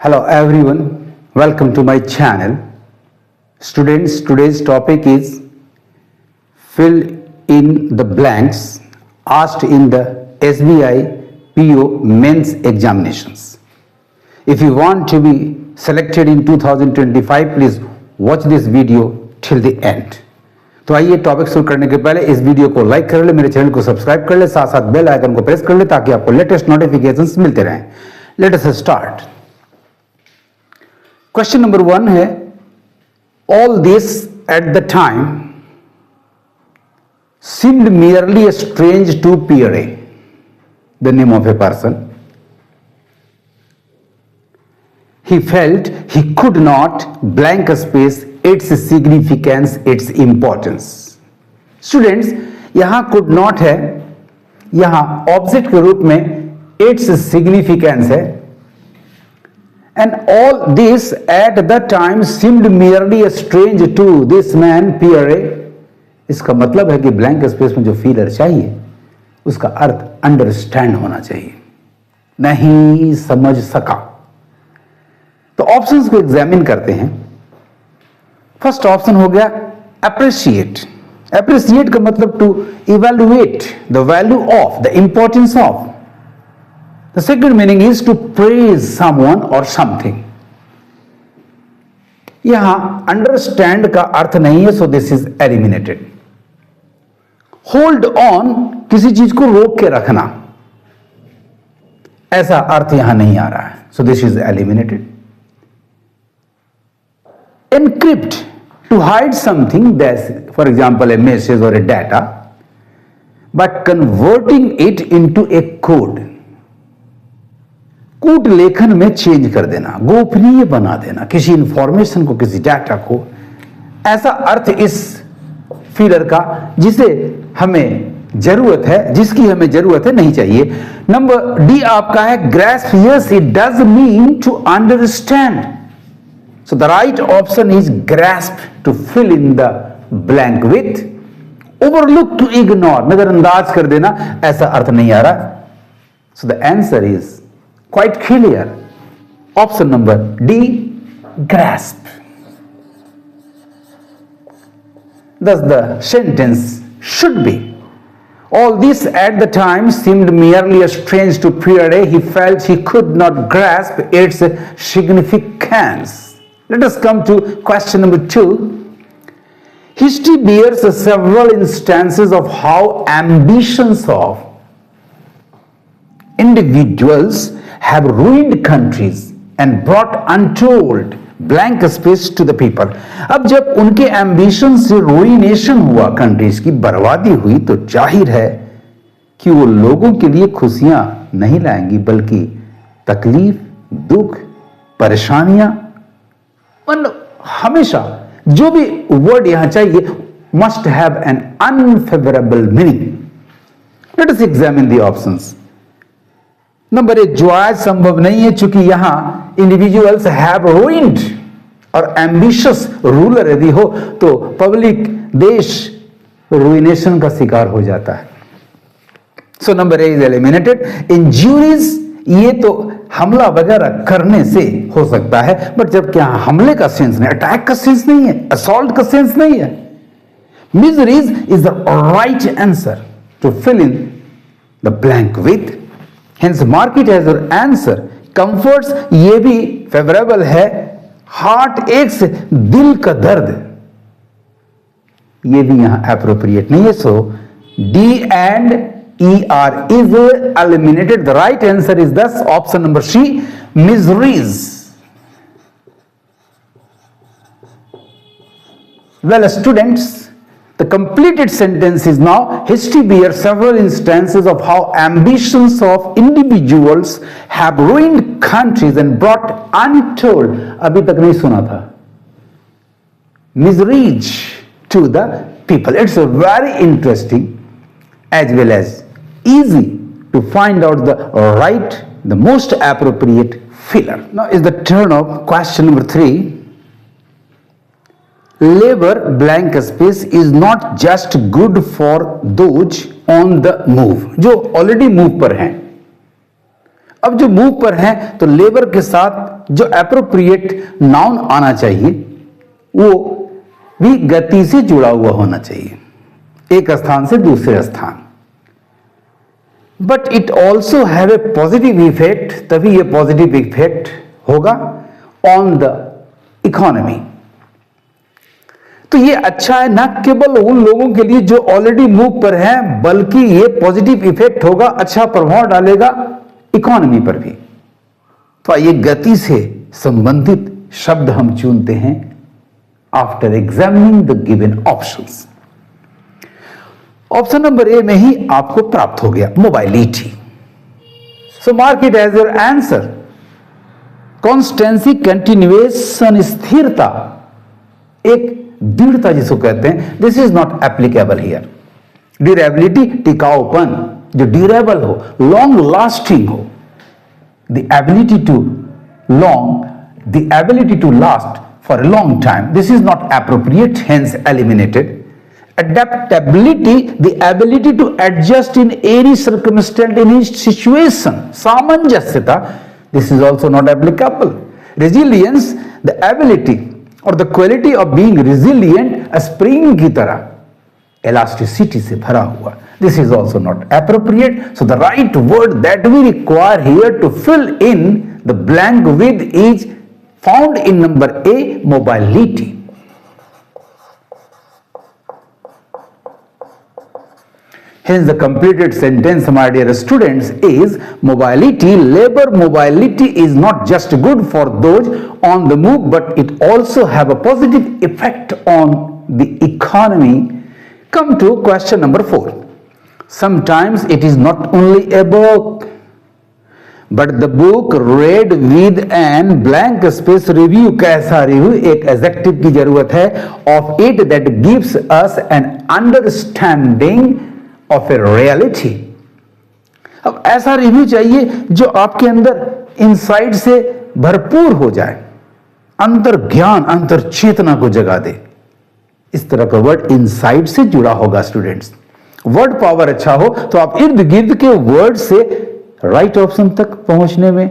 Hello everyone, welcome to my channel. Students, today's topic is fill in the blanks asked in the SBI PO mains examinations. If you want to be selected in 2025, please watch this video till the end. तो आइए topic शुरू करने के पहले इस video को like कर ले, मेरे चैनल को सब्सक्राइब कर ले, साथ साथ बेल आइकन को प्रेस कर ले ताकि आपको लेटेस्ट नोटिफिकेशंस मिलते रहें. Let us start. Question number 1 है, all this at the time seemed merely strange to Pierre, the name of a person. He felt he could not blank space its significance, its importance. Students, यहां could not है, यहां object के रूप में its significance है. And all this at the time seemed merely strange to this man Pierre. इसका मतलब है कि ब्लैंक स्पेस में जो फीलर चाहिए उसका अर्थ अंडरस्टैंड होना चाहिए. नहीं समझ सका. तो ऑप्शंस को एग्जामिन करते हैं. फर्स्ट ऑप्शन हो गया अप्रिशिएट. अप्रिशिएट का मतलब to evaluate the value of, the importance of. The second meaning is to praise someone और समथिंग. यहां अंडरस्टैंड का अर्थ नहीं है, so this is eliminated. Hold on, किसी चीज को रोक के रखना, ऐसा अर्थ यहां नहीं आ रहा है, so this is eliminated. Encrypt, to hide something, that's for example a message or a data, but converting it into a code. Code लेखन में चेंज कर देना, गोपनीय बना देना किसी इंफॉर्मेशन को, किसी डाटा को, ऐसा अर्थ इस फीलर का जिसे हमें जरूरत है, जिसकी हमें जरूरत है, नहीं चाहिए. नंबर डी आपका है grasp. Yes, it does mean to understand. So the right option is grasp, to fill in the blank with. Overlook, to ignore, नजरअंदाज कर देना, ऐसा अर्थ नहीं आ रहा. So the answer is quite clear. Option number D, grasp. Thus the sentence should be, all this at the time seemed merely strange to Pierre. He felt he could not grasp its significance. Let us come to question number 2. History bears several instances of how ambitions of individuals have ruined countries and brought untold blank space to the people. अब जब उनके ambition से रुइनेशन हुआ, countries की बर्बादी हुई, तो जाहिर है कि वो लोगों के लिए खुशियां नहीं लाएंगी बल्कि तकलीफ, दुख, परेशानियां. हमेशा जो भी वर्ड यहां चाहिए must have an unfavourable meaning. Late us examine the options. Number 1, जो आज संभव नहीं है, चूंकि यहां इंडिविजुअल्स हैव रूइंड और एम्बिशियस रूलर यदि हो तो पब्लिक, देश रुइनेशन का शिकार हो जाता है. So number A is eliminated. इंजूरीज, ये तो हमला वगैरह करने से हो सकता है, बट जब क्या हमले का सेंस नहीं, अटैक का सेंस नहीं है, असॉल्ट का सेंस नहीं है. Miseries is the right answer to fill in the blank with. Hence mark it as your answer. Comforts, ये भी फेवरेबल है. हार्ट एक्स, दिल का दर्द, ये भी यहां एप्रोप्रिएट नहीं है, so D and ER is eliminated. The right answer is thus option number C, miseries. Well, students, the completed sentence is now, history bears several instances of how ambitions of individuals have ruined countries and brought untold, अभी तक नहीं सुना था, miseries to the people. It's a very interesting as well as easy to find out the right, the most appropriate filler. Now is the turn of question number 3. Labor blank space is not just good for those on the move, जो already move पर हैं. अब जो move पर है तो labour के साथ जो एप्रोप्रिएट नाउन आना चाहिए वो भी गति से जुड़ा हुआ होना चाहिए, एक स्थान से दूसरे स्थान। But it also have a positive effect, तभी ये पॉजिटिव इफेक्ट होगा ऑन द इकोनॉमी। तो ये अच्छा है ना केवल उन लोगों के लिए जो ऑलरेडी मूव पर हैं, बल्कि ये पॉजिटिव इफेक्ट होगा, अच्छा प्रभाव डालेगा इकोनॉमी पर भी। तो आइए गति से संबंधित शब्द हम चुनते हैं after examining the given options. Option number A में ही आपको प्राप्त हो गया mobility. So mark it as your answer. Constancy, continuation, स्थिरता, एक दृढ़ता जिसको कहते हैं, this is not applicable here. Durability, टिकाऊपन, जो ड्यूरेबल हो, लॉन्ग लास्टिंग हो, the ability to last for a long time, this is not appropriate, hence eliminated. Adaptability, the ability to adjust in any circumstance, in each situation, सामंजस्यता, this is also not applicable. Resilience, the ability or the quality of being resilient, a spring की तरह elasticity से भरा हुआ, this is also not appropriate. So the right word that we require here to fill in the blank with is found in number A, mobility. Hence the completed sentence, my dear students, is mobility, labor mobility is not just good for those on the move, but it also have a positive effect on the economy. Come to question number 4. Sometimes it is not only a book, but the book read with an blank space review. कैसा review? एक adjective की जरूरत है of it that gives us an understanding of a reality. अब ऐसा review चाहिए जो आपके अंदर इनसाइट से भरपूर हो जाए, अंतर ज्ञान, अंतर चेतना को जगा दे। इस तरह का वर्ड इनसाइट से जुड़ा होगा स्टूडेंट्स। वर्ड पावर अच्छा हो तो आप इर्द गिर्द के वर्ड से राइट ऑप्शन तक पहुंचने में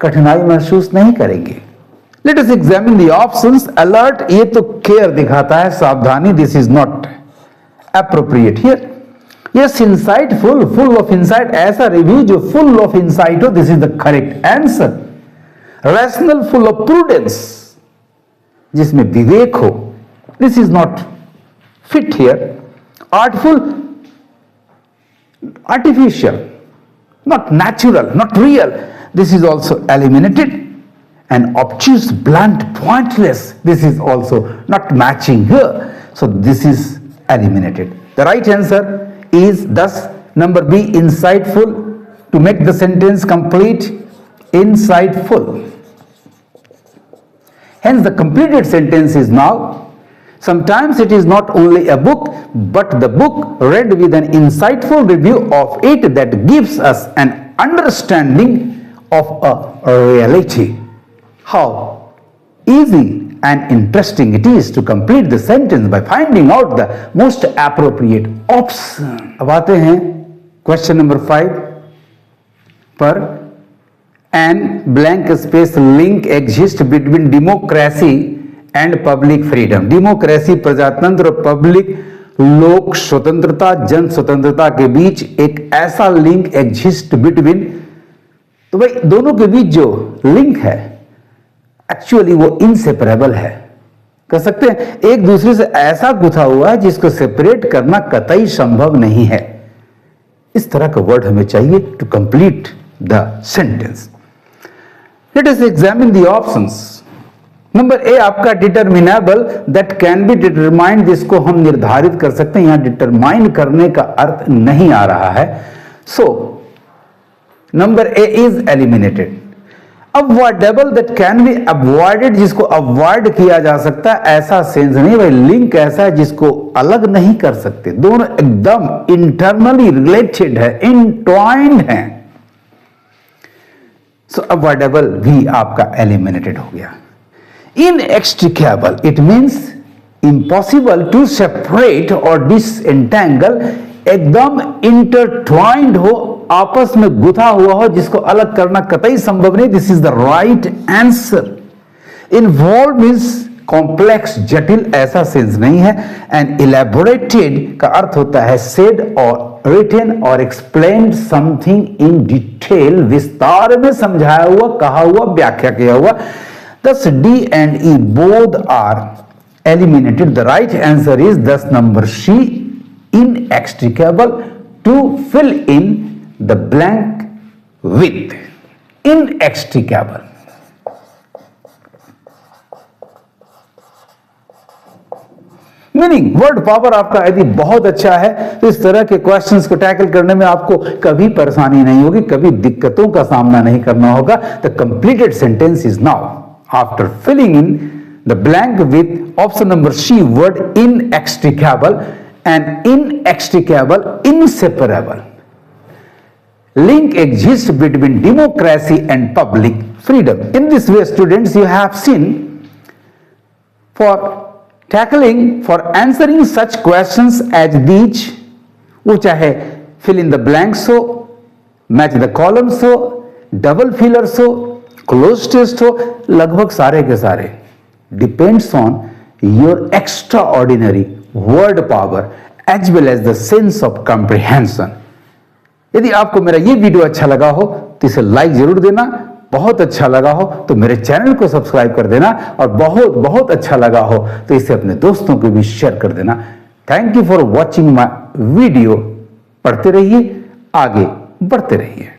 कठिनाई महसूस नहीं करेंगे। Late us examine the options. Alert, ये तो केयर दिखाता है, सावधानी, this is not appropriate here. Yes, insightful, full of insight, ऐसा रिव्यू जो full of insight हो, this is the correct answer. Rational, full of prudence, जिसमें विवेक हो, this is not fit here. Artful, artificial, not natural, not real, this is also eliminated. And obtuse, blunt, pointless, this is also not matching here, so this is eliminated. The right answer is thus number B, insightful. To make the sentence complete, insightful. Hence the completed sentence is now, sometimes it is not only a book, but the book read with an insightful review of it that gives us an understanding of a reality. How easy and interesting it is to complete the sentence by finding out the most appropriate option. अब आते हैं question number 5 पर। N blank space link exist between democracy and public freedom. Democracy प्रजातंत्र और public लोक स्वतंत्रता, जन स्वतंत्रता के बीच एक ऐसा लिंक एग्जिस्ट बिटवीन, तो भाई दोनों के बीच जो लिंक है एक्चुअली वो इनसेपरेबल है। कह सकते हैं एक दूसरे से ऐसा गुथा हुआ है जिसको सेपरेट करना कतई संभव नहीं है। इस तरह का वर्ड हमें चाहिए to complete the sentence. Let us examine the options. Number A आपका determinable, that can be determined, जिसको हम निर्धारित कर सकते हैं। यहां डिटरमाइन करने का अर्थ नहीं आ रहा है, so number A is eliminated. Avoidable, that can be avoided, जिसको अवॉइड किया जा सकता है, ऐसा सेंस नहीं भाई। लिंक ऐसा है जिसको अलग नहीं कर सकते, दोनों एकदम इंटरनली रिलेटेड है, इंट्वाइंड है। सो अवॉइडेबल भी आपका एलिमिनेटेड हो गया। Inextricable, it means impossible to separate और डिसएंटेंगल, एकदम इंटरट्वाइंड हो, आपस में गुथा हुआ हो, जिसको अलग करना कतई संभव नहीं। This is the right answer. Involve means complex, जटिल, ऐसा सेंस नहीं है। एंड इलेबोरेटेड का अर्थ होता है सेड और रिटन और एक्सप्लेन्ड समथिंग इन डिटेल, विस्तार में समझाया हुआ, कहा हुआ, व्याख्या किया हुआ। Thus D and E both are eliminated. The right answer is thus number C, inextricable, to fill in the blank with. Inextricable. Meaning word power आपका यदि बहुत अच्छा है तो इस तरह के क्वेश्चंस को टैकल करने में आपको कभी परेशानी नहीं होगी, कभी दिक्कतों का सामना नहीं करना होगा। The completed sentence is now after filling in the blank with option number C word inextricable and inextricable inseparable. Link exists between democracy and public freedom. In this way, students, you have seen for tackling, for answering such questions as these, वो चाहे fill in the blanks हो, match the columns हो, double fillers हो, close test हो, लगभग सारे के सारे depends on your extraordinary word power as well as the sense of comprehension. यदि आपको मेरा ये वीडियो अच्छा लगा हो तो इसे लाइक जरूर देना, बहुत अच्छा लगा हो तो मेरे चैनल को सब्सक्राइब कर देना, और बहुत बहुत अच्छा लगा हो तो इसे अपने दोस्तों को भी शेयर कर देना। Thank you for watching my video. पढ़ते रहिए, आगे बढ़ते रहिए।